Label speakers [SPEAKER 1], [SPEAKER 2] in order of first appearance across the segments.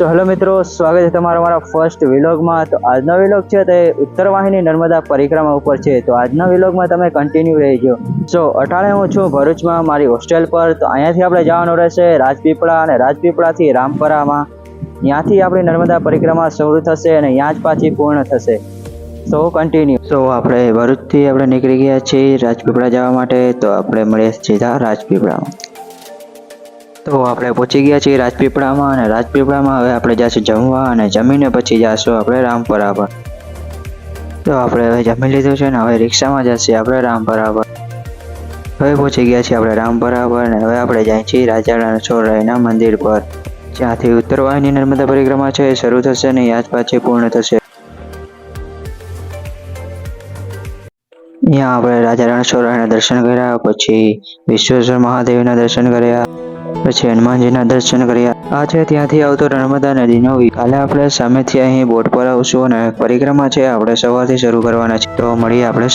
[SPEAKER 1] So hello મિત્રો, સ્વાગત છે તમારા મારા ફર્સ્ટ વિલોગમાં। તો આજનો વિલોગ છે તે ઉત્તર વાહિની નર્મદા પરિક્રમા ઉપર છે। તો આજના વિલોગમાં તમે કન્ટિન્યુ રહેજો। સો અટાણે હું છું ભરૂચમાં મારી હોસ્ટેલ પર। તો અહીંયાથી આપણે જવાનું રહેશે રાજપીપળા અને રાજપીપળાથી રામપરામાં। ત્યાંથી આપણી નર્મદા પરિક્રમા શરૂ થશે અને ત્યાં જ પાછી પૂર્ણ થશે। સો કન્ટિન્યુ। સો આપણે ભરૂચથી આપણે નીકળી ગયા છીએ રાજપીપળા જવા માટે। તો આપણે મળીએ સીધા રાજપીપળામાં। તો આપણે પહોંચી ગયા છીએ રાજપીપળામાં અને રાજપીપળામાં હવે આપણે જઈશું જમવા અને જમીને પછી જઈશું આપણે રામપરા પર। તો આપણે હવે જમી લીધું છે ને હવે રિક્ષામાં જશે આપણે રામપરા પર। હવે પહોંચી ગયા છીએ આપણે રામપરા પર અને હવે આપણે જઈએ છીએ રાજા છોડરાયના મંદિર પર, જ્યાંથી ઉત્તર વાહિની નર્મદા પરિક્રમા છે શરૂ થશે અને યાદ પાછી પૂર્ણ થશે। અહીંયા આપણે રાજા છોડરાયના દર્શન કર્યા, પછી વિશ્વેશ્વર મહાદેવના દર્શન કર્યા, પછી હનુમાનજીના દર્શન કર્યા। આ છે ત્યાંથી આવતો નર્મદા નદીનો વ્યૂ। કાલે આપણે સામેથી અહીં બોટ પર આવશું અને પરિક્રમા છે આપણે સવારથી શરૂ કરવાના છે। તો મળીએ આપણે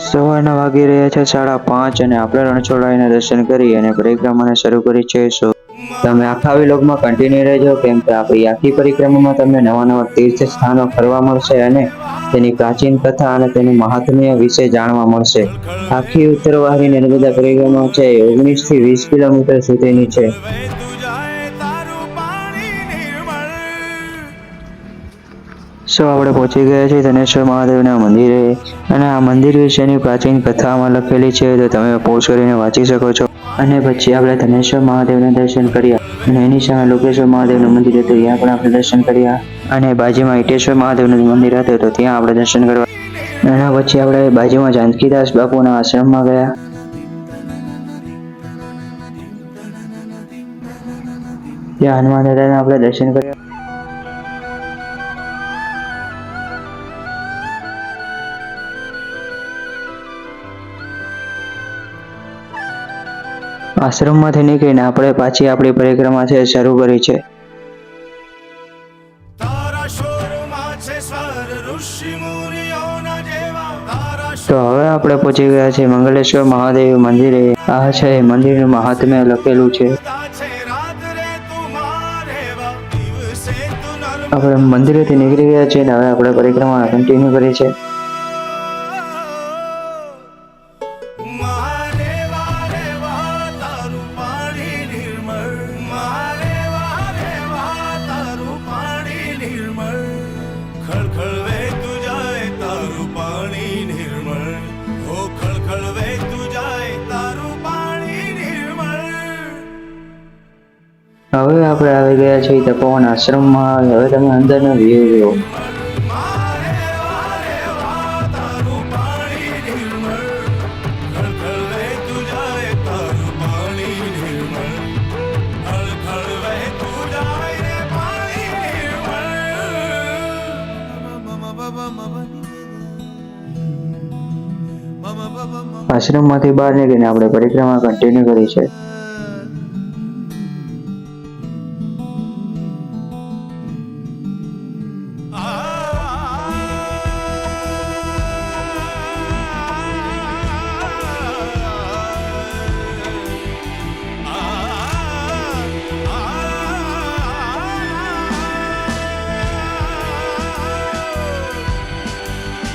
[SPEAKER 1] સવારના વાગી રહ્યા છે 5:30 અને આપણે રણછોડરાયના દર્શન કરી અને પરિક્રમાને શરૂ કરી છે। તમે આખા વિલોગમાં કન્ટિન્યુ રહેજો, કેમ કે આપણી આખી પરિક્રમામાં તમને નવા નવા તીર્થ સ્થાનો ફરવા મળશે અને તેની પ્રાચીન કથા અને તેનું મહાત્મ્ય વિશે જાણવા મળશે। આખી ઉત્તર વાહિની નર્મદા પરિક્રમા છે 19 થી 20 કિલોમીટર સુધીની છે। આપણે પહોંચી ગયા છીએ ધનેશ્વર મહાદેવના મંદિરે અને આ મંદિર વિશેની પ્રાચીન કથામાં લખેલી છે, તો તમે પોઝ કરીને વાંચી શકો છો। અને પછી આપણે ધનેશ્વર મહાદેવના દર્શન કર્યા અને એની સામે લોકેશ્વર મહાદેવનું મંદિર હતું, ત્યાં પણ આપણે દર્શન કર્યા અને બાજુમાં ઈટેશ્વર મહાદેવનું મંદિર હતું તો ત્યાં આપણે દર્શન કરવા। એના પછી આપણે બાજુમાં જાનકીદાસ બાપુના આશ્રમમાં ગયા। ત્યાં હનુમાન દાદાના આપણે દર્શન કર્યા। આશ્રમમાંથી નીકળીને આપણે પાછી આપણી પરિક્રમા છે શરૂ કરી છે। તો હવે આપણે પહોંચી ગયા છીએ મંગલેશ્વર મહાદેવ મંદિરે। આ છે મંદિરનું મહાત્મ્ય લખેલું છે। આપણે મંદિરેથી નીકળી ગયા છીએ અને હવે આપણે પરિક્રમા કન્ટિન્યુ કરી છે। હવે આપણે આવી ગયા છીએ તપોવન આશ્રમમાં। હવે તમે અંદરનો વ્યૂ જુઓ। આશ્રમમાંથી બહાર નીકળીને આપણે પરિક્રમા કન્ટિન્યુ કરી છે।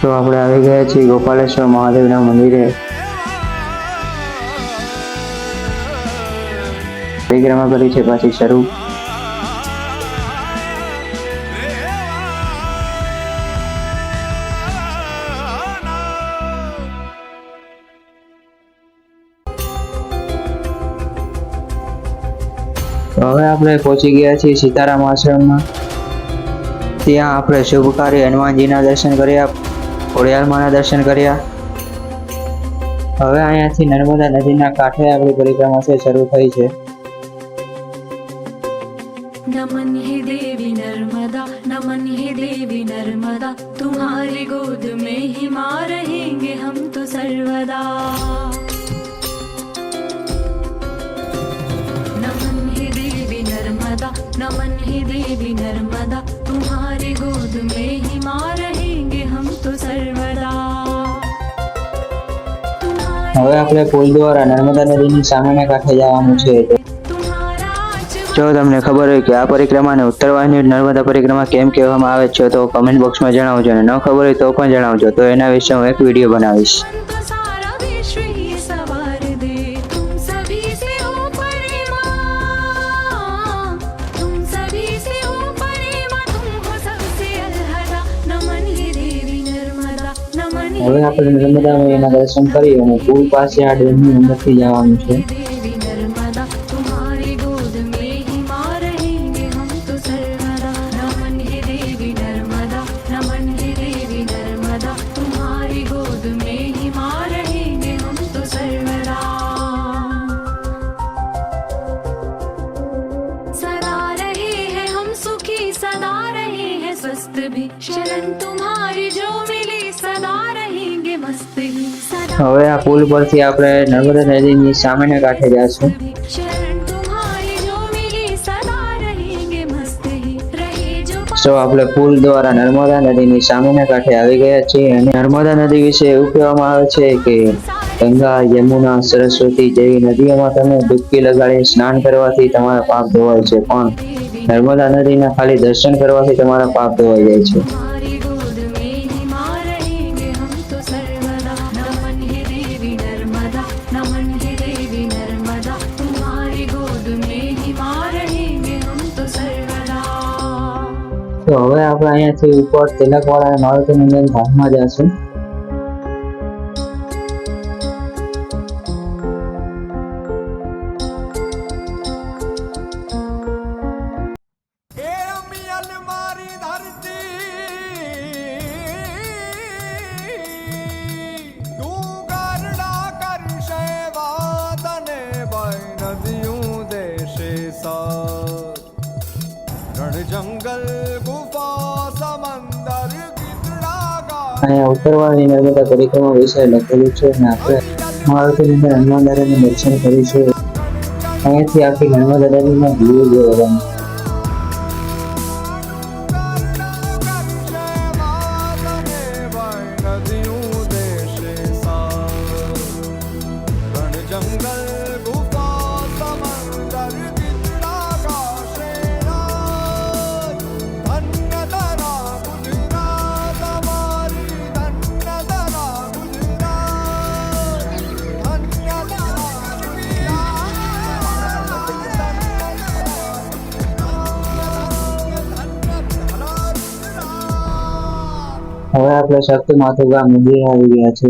[SPEAKER 1] તો આપણે આવી ગયા છીએ ગોપાલેશ્વર મહાદેવના મંદિરે। પરિક્રમા કરી છે પાછી શરૂ। હવે આપણે પહોંચી ગયા છીએ સીતારામ આશ્રમમાં। ત્યાં આપણે શુભકારી હનુમાનજીના દર્શન કર્યા, ખોડિયારમાંના દર્શન કર્યા। હવે અહીંયાથી નર્મદા નદીના કાંઠે આપણી પરિક્રમા છે શરૂ થઈ છે।
[SPEAKER 2] नमन हे देवी नर्मदा, नमन हे देवी नर्मदा, तुम्हारी गोद में ही मां रहेंगे हम तो सर्वदा। नमन हे देवी नर्मदा, नमन हे देवी नर्मदा, तुम्हारी गोद में ही मां रहेंगे हम तो सर्वदा। હવે
[SPEAKER 1] આપણે પુલ દ્વારા નર્મદા નદીની સામેના કાંઠે જવાનું છે। જો તમને ખબર હોય કે આ પરિક્રમાને ઉત્તર વાહિની નર્મદા પરિક્રમા કેમ કહેવામાં આવે છે તો કમેન્ટ બોક્સમાં જણાવજો, અને ન ખબર હોય તો પણ જણાવજો, તો એના વિશે હું એક વિડીયો બનાવીશ।
[SPEAKER 2] तो सारा विश्व ही सवार दे तुम सभी से ऊपर माँ, तुम सभी से ऊपर माँ, तुम हो सबसे अलहदा। नमन हे देवी नर्मदा, नमन हे
[SPEAKER 1] હવે આપણે નર્મદા મેના દર્શન કરી અને પુલ પાસે આ ડેમની અંદરથી જવાનું છે।
[SPEAKER 2] देवी नर्मदा, तुम्हारी गोद में ही माँ रहेंगे हम तो सर्वदा। नमन हे देवी नर्मदा, नमन हे देवी नर्मदा, तुम्हारी गोद में ही माँ रहेंगे हम तो सर्वदा। सदा रहे हैं हम सुखी, सदा रहे हैं स्वस्थ भी, शरण तुम्हारी जो मिली सदा रहेंगे मस्त भी। सदा
[SPEAKER 1] હવે આ પુલ પરથી આપણે નર્મદા નદીની સામેના કાંઠે જઈશું।
[SPEAKER 2] शरण तुम्हारी जो मिली सदा रहेंगे मस्त ही, रहे जो
[SPEAKER 1] તો આપણે પુલ દ્વારા નર્મદા નદીની સામેના કાંઠે આવી ગયા છીએ, અને નર્મદા નદી વિશે એવું કહેવામાં આવે છે કે ગંગા, યમુના, સરસ્વતી જેવી નદીઓમાં તમે ડૂબકી લગાડી સ્નાન કરવાથી તમારા પાપ ધોવાય છે, પણ નર્મદા નદીના ખાલી દર્શન કરવાથી તમારા પાપ ધોવાઈ જાય છે।
[SPEAKER 2] तुम्हारी गोद में ही माँ रहेंगे हम तो सर्वदा। नमन हे देवी नर्मदा, नमन हे देवी नर्मदा, तुम्हारी गोद में ही माँ रहेंगे हम तो सर्वदा।
[SPEAKER 1] તો હવે આપણે અહીંયાથી ઉપર તિલકવાડા મારુતિ નંદન ધામમાં જઈશું।
[SPEAKER 3] એ અમી અલમારી ધરતી તું ગરડા કરશે વાદને ભાઈ નદીયું દેશે સાર રણ જંગલ ગુફા સમંદર ગીતડા ગા
[SPEAKER 1] અહીંયા ઉત્તરવાહિની નર્મદા પરિક્રમા વિશે લખેલું છે, અને આપણે મારુતિ નંદન હનુમાન દાદાનું દર્શન કરીશું। અહીંયાથી આખી નર્મદા નદીનો વ્યૂ જોવાનો। હવે આપણે શક્તિ માતુગા મંદિર આવી ગયા છે।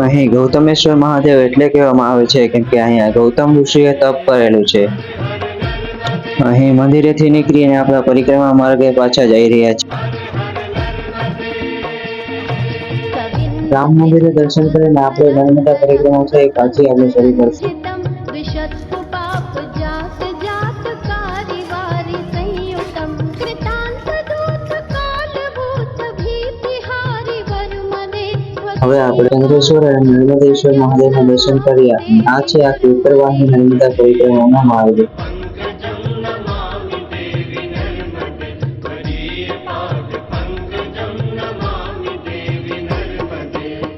[SPEAKER 1] અહીં ગૌતમેશ્વર મહાદેવ એટલે કહેવામાં આવે છે કેમ કે અહીંયા ગૌતમ ઋષિએ તપ કરેલું છે। અહીં મંદિરેથી નીકળીને આપણા પરિક્રમા માર્ગે પાછા જઈ રહ્યા છીએ। રામ મંદિરે દર્શન કરીને આપણે નર્મદા પરિક્રમા છે એ પાછી આપણે શરૂ કરશું।
[SPEAKER 4] विशत्तु पाप जात जात कारी वारी संयुतम कृतांत दूत काल भूत भीतिहारी वर्मदे
[SPEAKER 1] હવે આપણે ચંદ્રેશ્વર અને નર્મદેશ્વર મહાદેવના દર્શન કર્યા। આ છે આખી ઉત્તરવાહિની નર્મદા પરિક્રમાનો માર્ગ।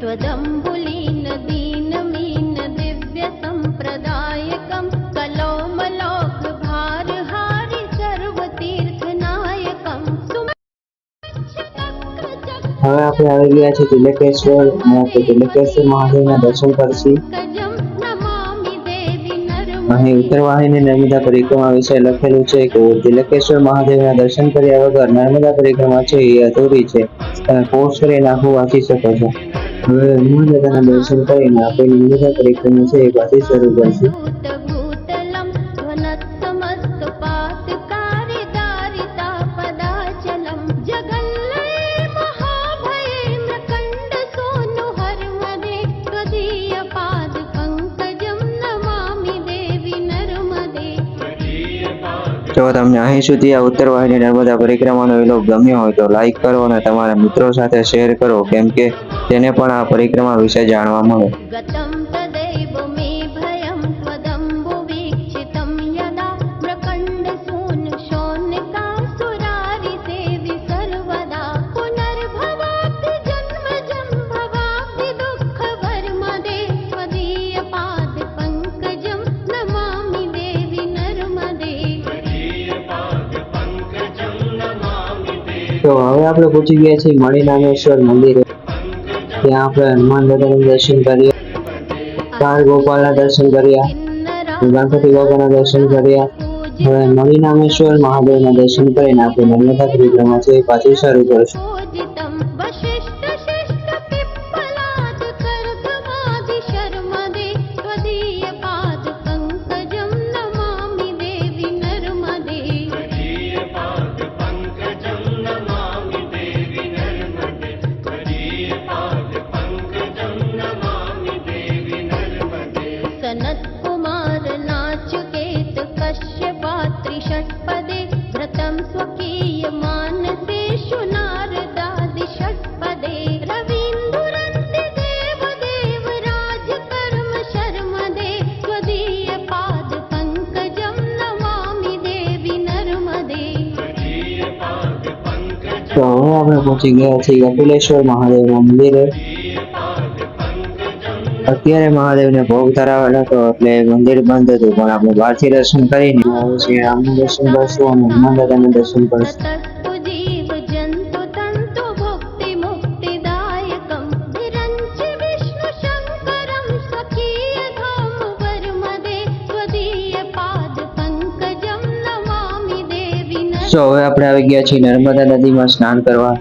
[SPEAKER 4] त्वदम्बुलीन दीनमीन दिव्य संप्रदायकं कलोमलोक भारहारि सर्वतीर्थ नायकं
[SPEAKER 1] હવે આપણે આવી ગયા છીએ તિલકેશ્વર, અને આપણે તિલકેશ્વર મહાદેવના દર્શન કરશું।
[SPEAKER 4] कजं नमामि देवी नर्म
[SPEAKER 1] અહીં ઉત્તરવાહિની નર્મદા પરિક્રમા વિશે લખેલું છે કે તિલકેશ્વર મહાદેવના દર્શન કર્યા વગર નર્મદા પરિક્રમા છે એ અધૂરી છે। તમે પોસ્ટ કરીને આખું વાંચી શકો છો। હવે હનુમાન દાદાના દર્શન કરીને આપણે નર્મદા પરિક્રમા છે એ પાછી શરૂ કરશું।
[SPEAKER 4] भूतभूतलं ध्वनत्तमस्तपातकारि दारिता पदाचलं जगल्लये महाभये मृकण्ड सोनु हर्मदे त्वदीय पाद पंकजं नमामि देवी नर्मदे।
[SPEAKER 1] જો તમને અહીં સુધી આ ઉત્તરવાહિની નર્મદા પરિક્રમાનો વિલોગ ગમ્યો હોય તો લાઈક કરો અને તમારા મિત્રો સાથે શેર કરો, કેમ કે તેને પણ આ પરિક્રમા વિશે જાણવા મળે।
[SPEAKER 4] गतं तदैव मे भयं त्वदम्बु वीक्षितं यदा मृकण्डसूनु शोणिकासुरारिसेवि सर्वदा पुनर्भवात्
[SPEAKER 5] તો હવે આપણે પહોંચી ગયા છીએ મણિનામેશ્વર મંદિરે. ત્યાં આપણે હનુમાન દાદાના દર્શન કર્યા, બાળ ગોપાલના દર્શન કર્યા, ગણપતિ બાપાના દર્શન કર્યા. હવે મણિનામેશ્વર મહાદેવના દર્શન કરીને આપણે નર્મદા પરિક્રમા છે પાછી શરૂ કરીશું.
[SPEAKER 4] पूजितं वसिष्ठशिष्टपिप्पलाद कर्दमादिशर्मदे त्वदीयपादपङ्कजं नमामि देवि नर्मदे सनत्कुमार नाचिकेत कश्यपात्रि षट्पदे व्रतं स्वकीय मानसेषु नारदादि षट्पदे रवीन्दुरन्ति देवदेव राजकर्म शर्मदे त्वदीय पाद पङ्कजं नमामि देवि नर्मदे
[SPEAKER 5] તો હવે આપણે પહોંચી ગયા છીએ કપિલેશ્વર મહાદેવના મંદિરે. અત્યારે મહાદેવને ભોગ ધરાવેલો હતો એટલે મંદિર બંધ હતું, પણ આપણે બહારથી દર્શન કરીને હવે શ્રી રામનું દર્શન કરશું અને હનુમાન દાદાના દર્શન કરશું.
[SPEAKER 4] तत्तु जीव जन्तु तन्तु भुक्ति मुक्तिदायकं विरञ्चि विष्णु शङ्करं स्वकीय धाम वर्मदे त्वदीय पाद पङ्कजं नमामि देवि
[SPEAKER 5] તો હવે આપણે આવી ગયા છીએ નર્મદા નદીમાં સ્નાન કરવા.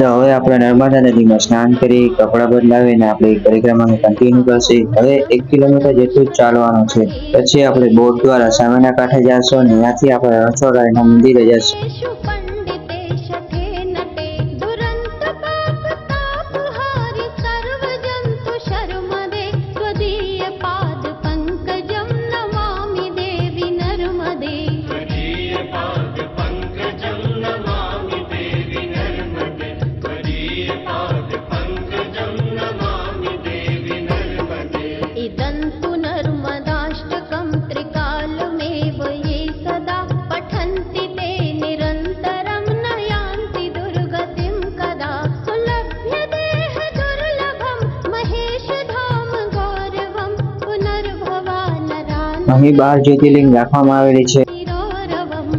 [SPEAKER 5] તો હવે આપણે નર્મદા નદીમાં સ્નાન કરી કપડાં બદલાવીને આપણી પરિક્રમાને કન્ટિન્યુ કરશે. હવે 1 કિલોમીટર જેટલું જ ચાલવાનું છે. પછી આપણે બોટ દ્વારા સામેના કાંઠે જશું અને ત્યાંથી આપણે રણછોડરાયના મંદિરે જશું.
[SPEAKER 4] तेषु पण्डिते शठे नटे दुरन्त पाप तापहारि सर्वजन्तु शर्मदे त्वदीय पाद पङ्कजं नमामि देवि नर्मदे इदं तु नर्मदाष्टकं त्रिकालमेव ये सदा पठन्ति ते निरन्तरं न यान्ति दुर्गतिं कदा सुलभ्य देह दुर्लभं महेशधाम गौरवं पुनर्भवा नरान्
[SPEAKER 5] અહીં 12 જ્યોતિર્લિંગ રાખવામાં આવેલી છે.
[SPEAKER 4] निरोरवम्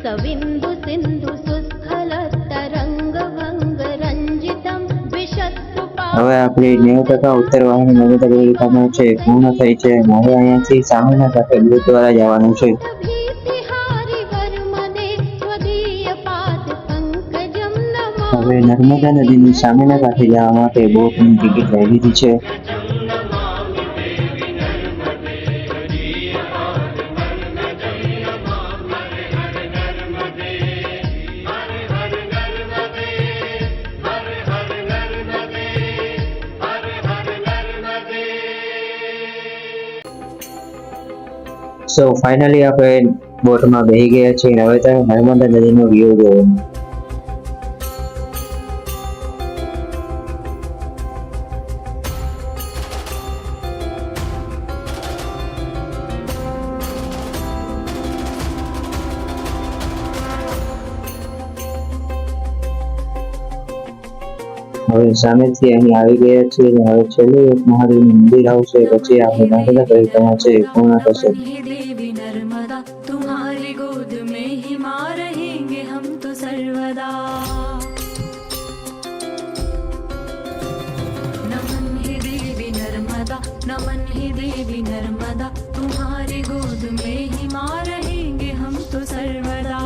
[SPEAKER 4] सविन्दु सिन्धु सुस्खलत्तरङ्ग भङ्ग रञ्जितं द्विशत्रुपा
[SPEAKER 5] હવે આપણી 90% ઉત્તર વાહિની નર્મદા પરિક્રમા છે પૂર્ણ થઈ છે. હવે અહીંયાથી સામેના કાંઠે બોટ દ્વારા જવાનું છે.
[SPEAKER 4] भीतिहारि वर्मदे त्वदीय पाद पङ्कजं नमामि
[SPEAKER 5] હવે નર્મદા નદીની સામેના કાંઠે જવા માટે બોટની ટિકિટ લઈ લીધી છે. સો ફાઇનલી આપણે બોટમાં બેસી ગયા છીએ. હવે તમે નર્મદા નદીનો વ્યૂ જોવો. હવે સામેથી અહીં આવી ગયા છીએ અને હવે છેલ્લું એક મહાદેવનું મંદિર આવશે, પછી આપણે નર્મદા પરિક્રમા છે એ પૂર્ણ થશે.
[SPEAKER 2] हे देवी नर्मदा तुम्हारी गोद में ही मां रहेंगे हम तो सर्वदा. नमन हे देवी नर्मदा नमन हे देवी नर्मदा तुम्हारी गोद में ही मां रहेंगे हम तो सर्वदा.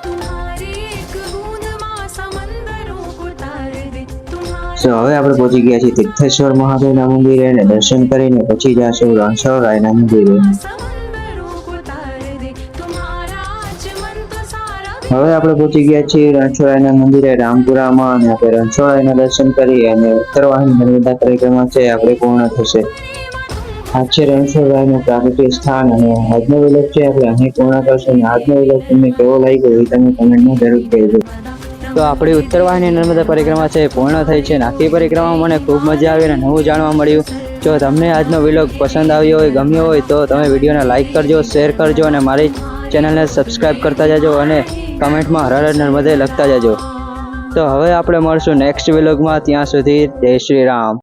[SPEAKER 2] तुम्हारी एक बूंद मां समंदरों को तार दे तुम्हारी
[SPEAKER 5] તો હવે આપણે પહોંચી ગયા છીએ તીર્થેશ્વર મહાદેવના મંદિરે અને દર્શન કરીને પછી જશું રણછોડરાયના મંદિરે.
[SPEAKER 2] समंदरों को तार दे तुम्हारा आचमन तो सारा
[SPEAKER 5] હવે આપણે પહોંચી ગયા છીએ રણછોડરાયના મંદિરે રામપુરામાં અને આપણે રણછોડરાયના દર્શન કરી અને ઉત્તર વાહિની નર્મદા પરિક્રમા છે આપણે પૂર્ણ થશે. આ છે રણછોડરાયનું પ્રાગટ્ય સ્થાન અને આજનો વિલોગ છે આપણે અહીં પૂર્ણ કરશું. અને આજનો વિલોગ તમને કેવો લાગ્યો એ તમે કમેન્ટમાં જરૂર કહેજો.
[SPEAKER 1] તો આપણી ઉત્તર વાહિની નર્મદા પરિક્રમા છે એ પૂર્ણ થઈ છે. આખી પરિક્રમામાં મને ખૂબ મજા આવી અને નવું જાણવા મળ્યું. જો તમને આજનો વિલોગ પસંદ આવ્યો હોય, ગમ્યો હોય તો તમે વિડીયોને લાઇક કરજો, શેર કરજો અને મારી ચેનલને સબસ્ક્રાઇબ કરતા જજો અને કમેન્ટમાં હર હર નર્મદે લખતા જજો. તો હવે આપણે મળશું નેક્સ્ટ વિલોગમાં. ત્યાં સુધી જય શ્રી રામ.